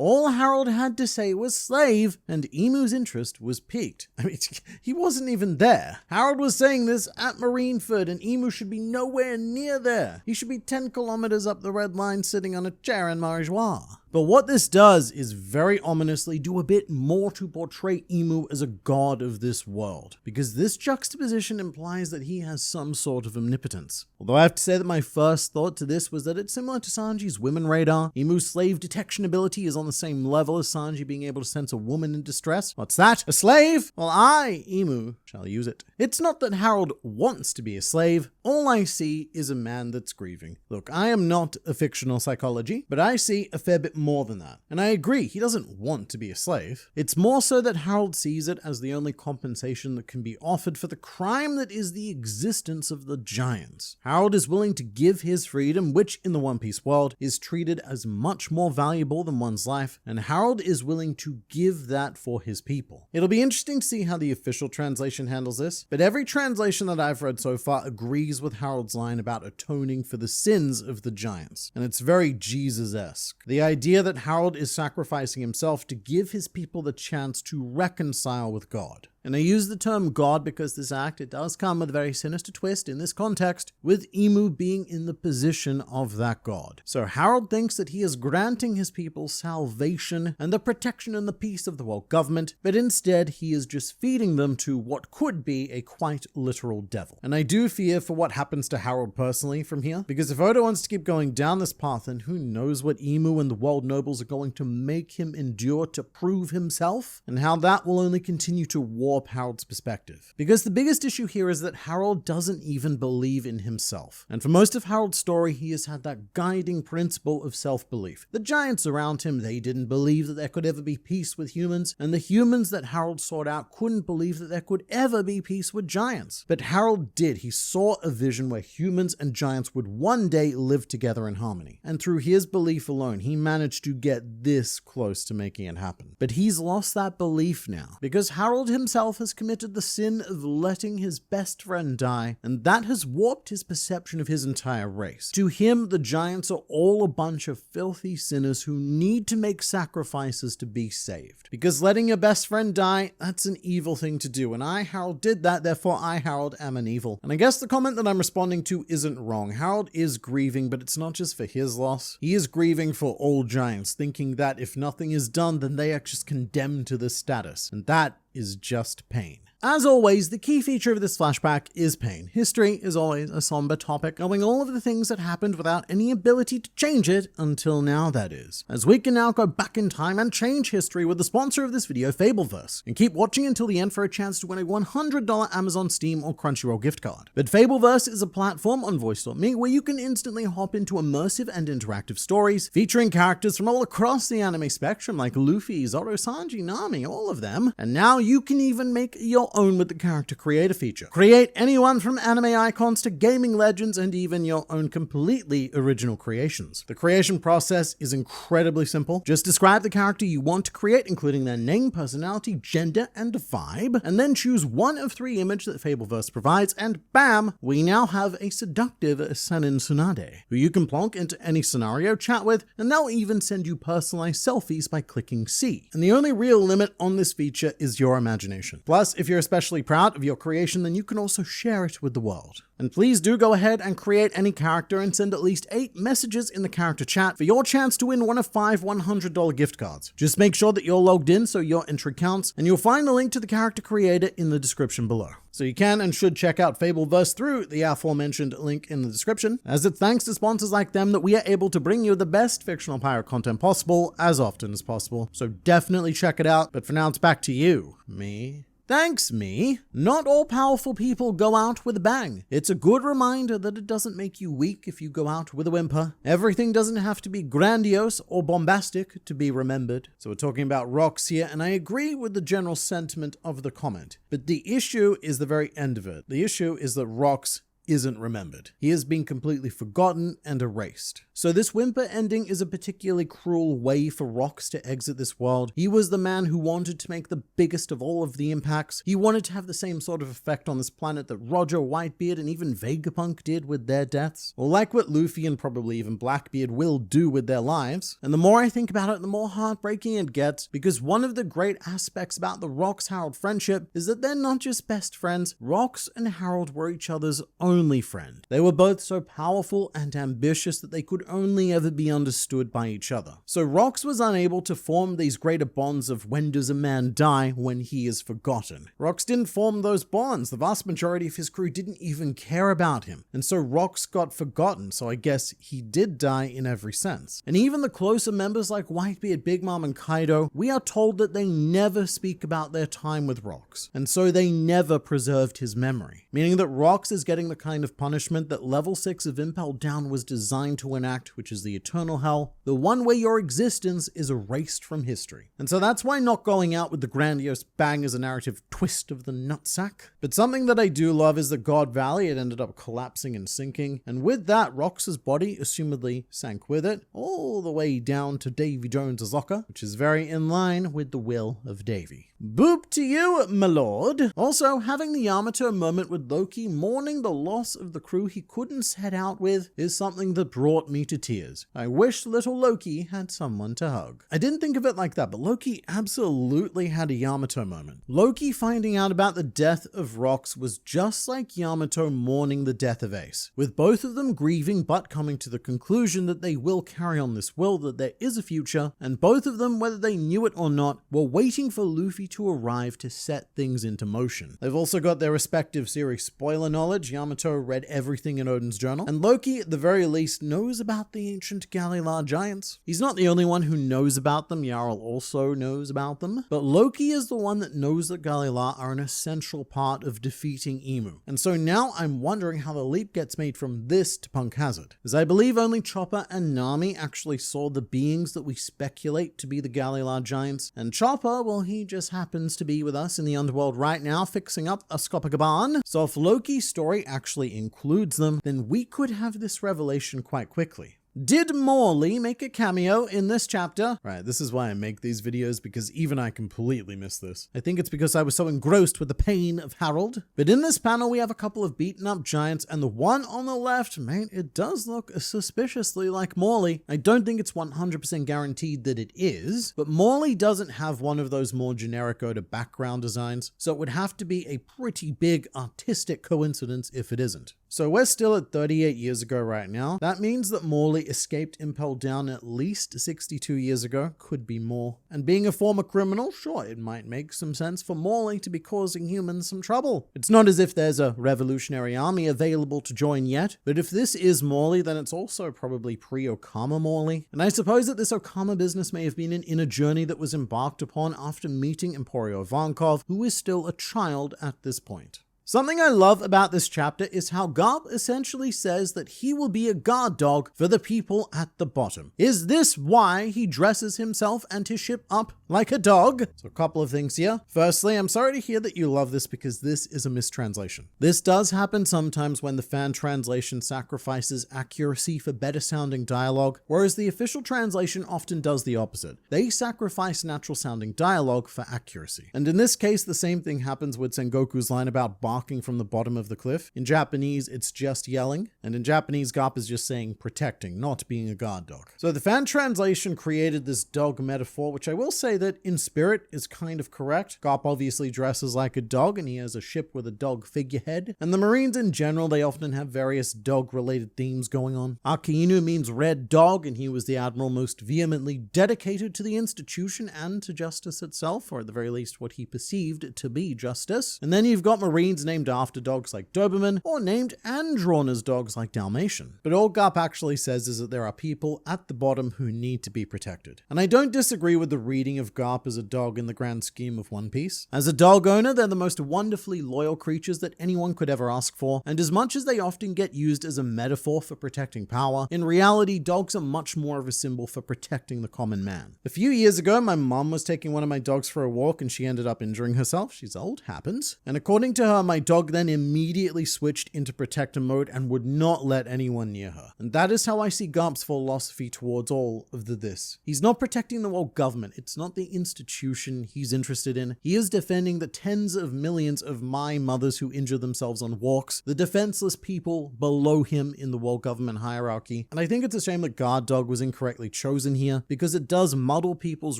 All Harold had to say was slave, and Emu's interest was piqued. I mean, he wasn't even there. Harold was saying this at Marineford, and Emu should be nowhere near there. He should be 10 kilometers up the red line sitting on a chair in Marijois. But what this does is very ominously do a bit more to portray Emu as a god of this world, because this juxtaposition implies that he has some sort of omnipotence. Although I have to say that my first thought to this was that it's similar to Sanji's women radar. Emu's slave detection ability is on the same level as Sanji being able to sense a woman in distress. What's that? A slave? Well, I, Emu, shall use it. It's not that Harold wants to be a slave. All I see is a man that's grieving. Look, I am not a fictional psychology, but I see a fair bit more than that. And I agree, he doesn't want to be a slave. It's more so that Harold sees it as the only compensation that can be offered for the crime that is the existence of the giants. Harold is willing to give his freedom, which in the One Piece world is treated as much more valuable than one's life, and Harold is willing to give that for his people. It'll be interesting to see how the official translation handles this, but every translation that I've read so far agrees with Harold's line about atoning for the sins of the giants, and it's very Jesus-esque. The idea that Harold is sacrificing himself to give his people the chance to reconcile with God. And I use the term God because this act, it does come with a very sinister twist in this context, with Emu being in the position of that God. So Harold thinks that he is granting his people salvation and the protection and the peace of the world government, but instead he is just feeding them to what could be a quite literal devil. And I do fear for what happens to Harold personally from here, because if Oda wants to keep going down this path, then who knows what Emu and the world nobles are going to make him endure to prove himself, and how that will only continue to warp Harold's perspective. Because the biggest issue here is that Harold doesn't even believe in himself. And for most of Harold's story, he has had that guiding principle of self-belief. The giants around him, they didn't believe that there could ever be peace with humans, and the humans that Harold sought out couldn't believe that there could ever be peace with giants. But Harold did. He saw a vision where humans and giants would one day live together in harmony. And through his belief alone, he managed to get this close to making it happen. But he's lost that belief now, because Harold himself has committed the sin of letting his best friend die, and that has warped his perception of his entire race. To him, the giants are all a bunch of filthy sinners who need to make sacrifices to be saved. Because letting your best friend die, that's an evil thing to do, and I, Harold, did that, therefore I, Harold, am an evil. And I guess the comment that I'm responding to isn't wrong. Harold is grieving, but it's not just for his loss. He is grieving for all giants, thinking that if nothing is done, then they are just condemned to this status, and that is just pain. As always, the key feature of this flashback is pain. History is always a somber topic, knowing all of the things that happened without any ability to change it, until now that is. As we can now go back in time and change history with the sponsor of this video, FableVerse, and keep watching until the end for a chance to win a $100 Amazon, Steam, or Crunchyroll gift card. But FableVerse is a platform on Voice.me where you can instantly hop into immersive and interactive stories, featuring characters from all across the anime spectrum like Luffy, Zoro, Sanji, Nami, all of them. And now you can even make your own with the character creator feature. Create anyone from anime icons to gaming legends and even your own completely original creations. The creation process is incredibly simple. Just describe the character you want to create, including their name, personality, gender, and vibe, and then choose one of 3 images that FableVerse provides, and bam, we now have a seductive Senin Tsunade, who you can plonk into any scenario, chat with, and they'll even send you personalized selfies by clicking C. And the only real limit on this feature is your imagination. Plus, if you're especially proud of your creation, then you can also share it with the world. And please do go ahead and create any character and send at least 8 messages in the character chat for your chance to win one of 5 $100 gift cards. Just make sure that you're logged in so your entry counts, and you'll find the link to the character creator in the description below. So you can and should check out FableVerse through the aforementioned link in the description, as it's thanks to sponsors like them that we are able to bring you the best fictional pirate content possible as often as possible. So definitely check it out, but for now it's back to you, me. Thanks, me. Not all powerful people go out with a bang. It's a good reminder that it doesn't make you weak if you go out with a whimper. Everything doesn't have to be grandiose or bombastic to be remembered. So we're talking about rocks here, and I agree with the general sentiment of the comment. But the issue is the very end of it. The issue is that rocks isn't remembered. He has been completely forgotten and erased. So this whimper ending is a particularly cruel way for Rox to exit this world. He was the man who wanted to make the biggest of all of the impacts. He wanted to have the same sort of effect on this planet that Roger, Whitebeard, and even Vegapunk did with their deaths, or like what Luffy and probably even Blackbeard will do with their lives. And the more I think about it, the more heartbreaking it gets, because one of the great aspects about the Rox-Harold friendship is that they're not just best friends. Rox and Harold were each other's only friend. They were both so powerful and ambitious that they could only ever be understood by each other. So Rox was unable to form these greater bonds of when does a man die when he is forgotten. Rox didn't form those bonds. The vast majority of his crew didn't even care about him. And so Rox got forgotten, so I guess he did die in every sense. And even the closer members like Whitebeard, Big Mom, and Kaido, we are told that they never speak about their time with Rox. And so they never preserved his memory. Meaning that Rox is getting the kind of punishment that level 6 of Impel Down was designed to enact, which is the eternal hell, the one where your existence is erased from history. And so that's why not going out with the grandiose bang is a narrative twist of the nutsack. But something that I do love is that God Valley, it ended up collapsing and sinking, and with that, Rox's body assumedly sank with it, all the way down to Davy Jones' locker, which is very in line with the will of Davy. Boop to you, my lord. Also, having the Yamato moment with Loki mourning the loss of the crew he couldn't set out with is something that brought me to tears. I wish little Loki had someone to hug. I didn't think of it like that, but Loki absolutely had a Yamato moment. Loki finding out about the death of Rox was just like Yamato mourning the death of Ace, with both of them grieving but coming to the conclusion that they will carry on this will, that there is a future, and both of them, whether they knew it or not, were waiting for Luffy to arrive to set things into motion. They've also got their respective series spoiler knowledge. Yamato read everything in Odin's journal, and Loki, at the very least, knows about the ancient GLR giants. He's not the only one who knows about them. Jarl also knows about them, but Loki is the one that knows that GLR are an essential part of defeating Emu. And so now I'm wondering how the leap gets made from this to Punk Hazard, as I believe only Chopper and Nami actually saw the beings that we speculate to be the GLR giants, and Chopper, well, he just happens to be with us in the underworld right now fixing up a Scopogaban. So if Loki's story actually includes them, then we could have this revelation quite quickly. Did Morley make a cameo in this chapter? Right, this is why I make these videos, because even I completely missed this. I think it's because I was so engrossed with the pain of Harold. But in this panel, we have a couple of beaten up giants, and the one on the left, mate, it does look suspiciously like Morley. I don't think it's 100% guaranteed that it is, but Morley doesn't have one of those more generic Oda background designs, so it would have to be a pretty big artistic coincidence if it isn't. So we're still at 38 years ago right now. That means that Morley escaped Impel Down at least 62 years ago, could be more. And being a former criminal, sure, it might make some sense for Morley to be causing humans some trouble. It's not as if there's a revolutionary army available to join yet, but if this is Morley, then it's also probably pre-Okama Morley. And I suppose that this Okama business may have been an inner journey that was embarked upon after meeting Emporio Ivankov, who is still a child at this point. Something I love about this chapter is how Garp essentially says that he will be a guard dog for the people at the bottom. Is this why he dresses himself and his ship up like a dog? So a couple of things here. Firstly, I'm sorry to hear that you love this because this is a mistranslation. This does happen sometimes when the fan translation sacrifices accuracy for better sounding dialogue, whereas the official translation often does the opposite. They sacrifice natural sounding dialogue for accuracy. And in this case, the same thing happens with Sengoku's line about barking from the bottom of the cliff. In Japanese, it's just yelling, and in Japanese, Garp is just saying protecting, not being a guard dog. So the fan translation created this dog metaphor, which I will say that in spirit is kind of correct. Garp obviously dresses like a dog, and he has a ship with a dog figurehead. And the Marines in general, they often have various dog-related themes going on. Akainu means red dog, and he was the admiral most vehemently dedicated to the institution and to justice itself, or at the very least what he perceived to be justice. And then you've got Marines named after dogs like Doberman, or named and drawn as dogs like Dalmatian. But all Garp actually says is that there are people at the bottom who need to be protected. And I don't disagree with the reading of Garp as a dog in the grand scheme of One Piece. As a dog owner, they're the most wonderfully loyal creatures that anyone could ever ask for, and as much as they often get used as a metaphor for protecting power, in reality, dogs are much more of a symbol for protecting the common man. A few years ago, my mom was taking one of my dogs for a walk and she ended up injuring herself. She's old, happens. And according to her, my dog then immediately switched into protector mode and would not let anyone near her. And that is how I see Garp's philosophy towards all of this. He's not protecting the world government. It's not the institution he's interested in. He is defending the tens of millions of my mothers who injure themselves on walks, the defenseless people below him in the world government hierarchy. And I think it's a shame that guard dog was incorrectly chosen here, because it does muddle people's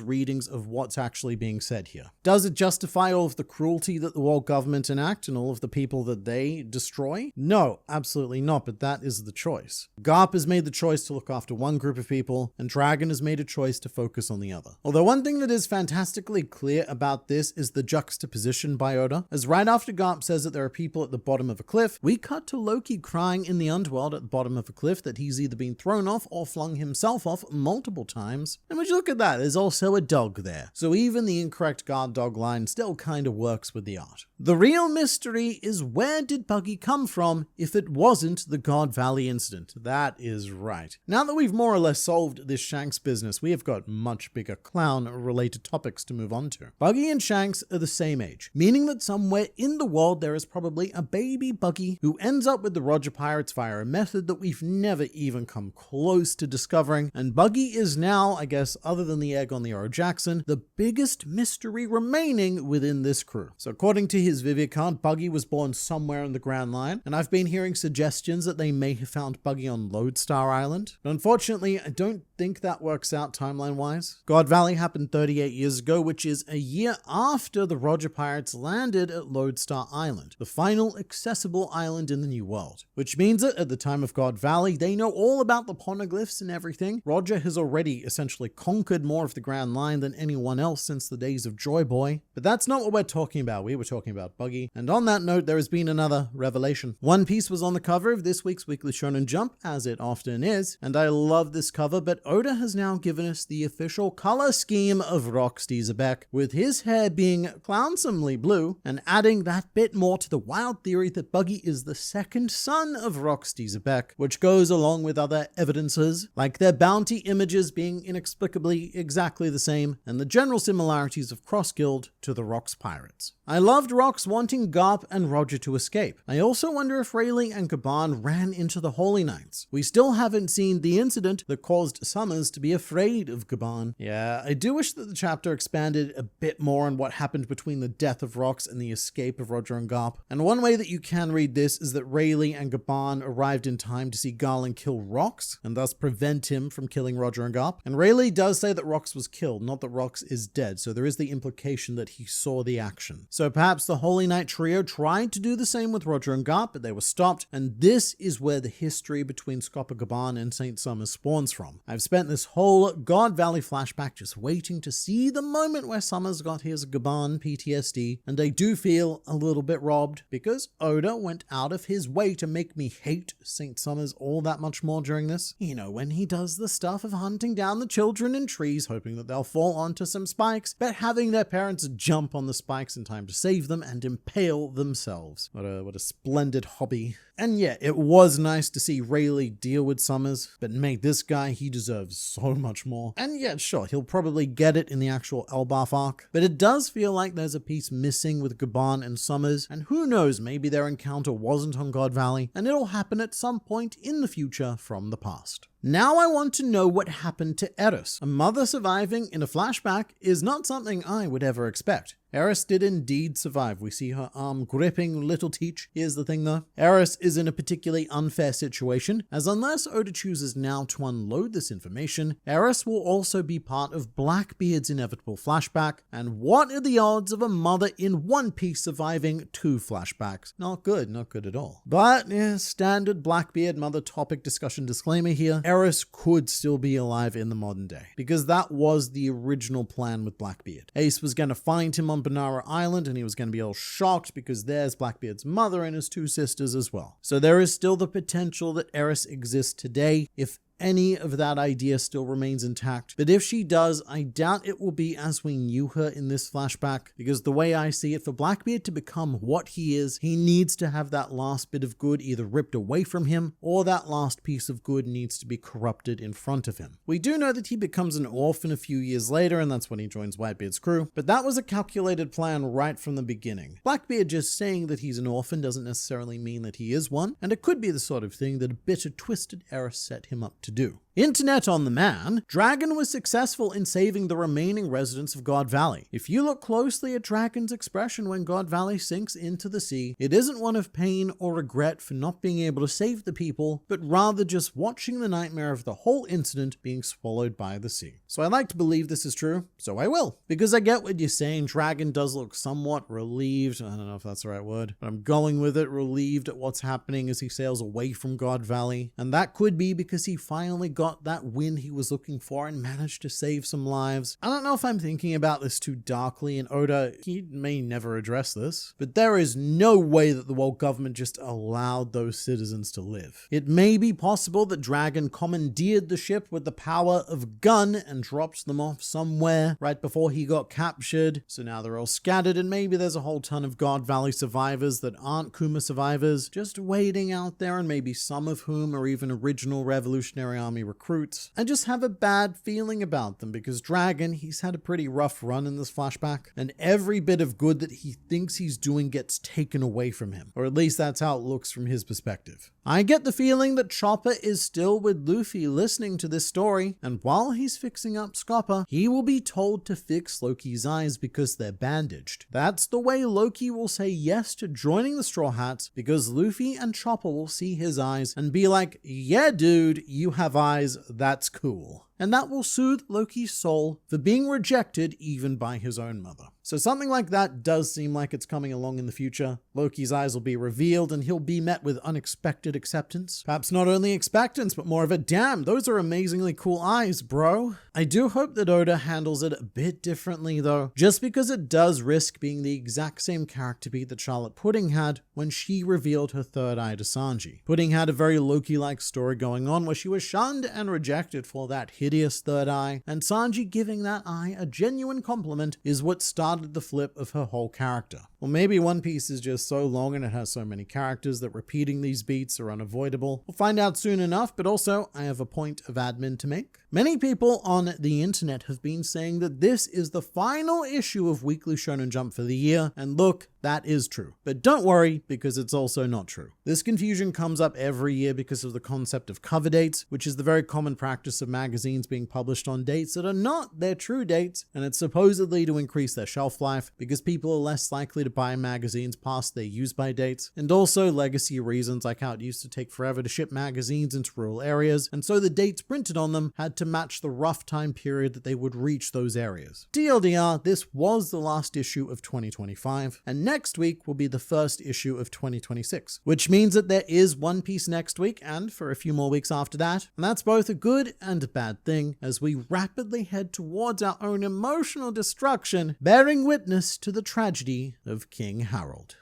readings of what's actually being said here. Does it justify all of the cruelty that the world government enact and all of the people that they destroy? No, absolutely not, but that is the choice. Garp has made the choice to look after one group of people, and Dragon has made a choice to focus on the other. Although one thing that is fantastically clear about this is the juxtaposition by Oda, as right after Garp says that there are people at the bottom of a cliff, we cut to Loki crying in the underworld at the bottom of a cliff that he's either been thrown off or flung himself off multiple times. And would you look at that, there's also a dog there. So even the incorrect guard dog line still kind of works with the art. The real mystery is, where did Buggy come from if it wasn't the God Valley incident? That is right. Now that we've more or less solved this Shanks business, we have got much bigger clown-related topics to move on to. Buggy and Shanks are the same age, meaning that somewhere in the world there is probably a baby Buggy who ends up with the Roger Pirates via a method that we've never even come close to discovering, and Buggy is now, I guess, other than the egg on the Oro Jackson, the biggest mystery remaining within this crew. So according to his Vivian card, Buggy was born somewhere in the Grand Line, and I've been hearing suggestions that they may have found Buggy on Lodestar Island. But unfortunately, I don't think that works out timeline-wise. God Valley happened 38 years ago, which is a year after the Roger Pirates landed at Lodestar Island, the final accessible island in the New World. Which means that at the time of God Valley, they know all about the poneglyphs and everything. Roger has already essentially conquered more of the Grand Line than anyone else since the days of Joy Boy. But that's not what we're talking about. We were talking about Buggy. And on that note, there has been another revelation. One Piece was on the cover of this week's Weekly Shonen Jump, as it often is, and I love this cover, but Oda has now given us the official color scheme of Rocksteady Zebek, with his hair being clownsomely blue, and adding that bit more to the wild theory that Buggy is the second son of Rocksteady Zebek, which goes along with other evidences, like their bounty images being inexplicably exactly the same, and the general similarities of Cross Guild to the Rocks Pirates. I loved Rocks wanting Garp and Roger to escape. I also wonder if Rayleigh and Gaban ran into the Holy Knights. We still haven't seen the incident that caused Summers to be afraid of Gaban. Yeah, I do wish that the chapter expanded a bit more on what happened between the death of Rocks and the escape of Roger and Garp. And one way that you can read this is that Rayleigh and Gaban arrived in time to see Garland kill Rocks, and thus prevent him from killing Roger and Garp. And Rayleigh does say that Rocks was killed, not that Rocks is dead, so there is the implication that he saw the action. So perhaps the Holy Knight trio tried to do the same with Roger and Garp, but they were stopped, and this is where the history between Scopper Gaban and St. Summers spawns from. I've spent this whole God Valley flashback just waiting to see the moment where Summers got his Gaban PTSD, and I do feel a little bit robbed, because Oda went out of his way to make me hate St. Summers all that much more during this. You know, when he does the stuff of hunting down the children in trees, hoping that they'll fall onto some spikes, but having their parents jump on the spikes in time to save them and impale themselves. What a splendid hobby. And yeah, it was nice to see Rayleigh deal with Summers, but mate, this guy, he deserves so much more. And yeah, sure, he'll probably get it in the actual Elbaf arc, but it does feel like there's a piece missing with Gaban and Summers, and who knows, maybe their encounter wasn't on God Valley, and it'll happen at some point in the future from the past. Now I want to know what happened to Eris. A mother surviving in a flashback is not something I would ever expect. Eris did indeed survive. We see her arm gripping Little Teach. Here's the thing though. Eris is in a particularly unfair situation, as unless Oda chooses now to unload this information, Eris will also be part of Blackbeard's inevitable flashback. And what are the odds of a mother in One Piece surviving 2 flashbacks? Not good at all. But yeah, standard Blackbeard mother topic discussion disclaimer here. Eris could still be alive in the modern day, because that was the original plan with Blackbeard. Ace was going to find him on Banara Island, and he was going to be all shocked because there's Blackbeard's mother and his 2 sisters as well. So there is still the potential that Eris exists today if any of that idea still remains intact. But if she does, I doubt it will be as we knew her in this flashback, because the way I see it, for Blackbeard to become what he is, he needs to have that last bit of good either ripped away from him, or that last piece of good needs to be corrupted in front of him. We do know that he becomes an orphan a few years later, and that's when he joins Whitebeard's crew, but that was a calculated plan right from the beginning. Blackbeard just saying that he's an orphan doesn't necessarily mean that he is one, and it could be the sort of thing that a bitter, twisted era set him up to do. Internet on the man, Dragon was successful in saving the remaining residents of God Valley. If you look closely at Dragon's expression when God Valley sinks into the sea, it isn't one of pain or regret for not being able to save the people, but rather just watching the nightmare of the whole incident being swallowed by the sea. So I like to believe this is true, so I will. Because I get what you're saying, Dragon does look somewhat relieved, I don't know if that's the right word, but I'm going with it, relieved at what's happening as he sails away from God Valley. And that could be because he finally got that win he was looking for and managed to save some lives. I don't know if I'm thinking about this too darkly, and Oda, he may never address this, but there is no way that the world government just allowed those citizens to live. It may be possible that Dragon commandeered the ship with the power of gun and dropped them off somewhere right before he got captured, so now they're all scattered, and maybe there's a whole ton of God Valley survivors that aren't Kuma survivors just waiting out there, and maybe some of whom are even original Revolutionary Army recruits. I just have a bad feeling about them because Dragon, he's had a pretty rough run in this flashback, and every bit of good that he thinks he's doing gets taken away from him, or at least that's how it looks from his perspective. I get the feeling that Chopper is still with Luffy listening to this story, and while he's fixing up Scopper, he will be told to fix Loki's eyes because they're bandaged. That's the way Loki will say yes to joining the Straw Hats, because Luffy and Chopper will see his eyes and be like, yeah dude, you have eyes, that's cool. And that will soothe Loki's soul for being rejected even by his own mother. So something like that does seem like it's coming along in the future. Loki's eyes will be revealed and he'll be met with unexpected acceptance. Perhaps not only acceptance, but more of a damn, those are amazingly cool eyes, bro. I do hope that Oda handles it a bit differently though, just because it does risk being the exact same character beat that Charlotte Pudding had when she revealed her third eye to Sanji. Pudding had a very Loki-like story going on where she was shunned and rejected for that hideous third eye, and Sanji giving that eye a genuine compliment is what started the flip of her whole character. Or maybe One Piece is just so long and it has so many characters that repeating these beats are unavoidable. We'll find out soon enough, but also I have a point of admin to make. Many people on the internet have been saying that this is the final issue of Weekly Shonen Jump for the year, and look, that is true. But don't worry, because it's also not true. This confusion comes up every year because of the concept of cover dates, which is the very common practice of magazines being published on dates that are not their true dates, and it's supposedly to increase their shelf life because people are less likely to buy magazines past their use-by dates, and also legacy reasons like how it used to take forever to ship magazines into rural areas, and so the dates printed on them had to match the rough time period that they would reach those areas. TLDR, this was the last issue of 2025, and next week will be the first issue of 2026, which means that there is One Piece next week and for a few more weeks after that, and that's both a good and a bad thing as we rapidly head towards our own emotional destruction, bearing witness to the tragedy of King Harold.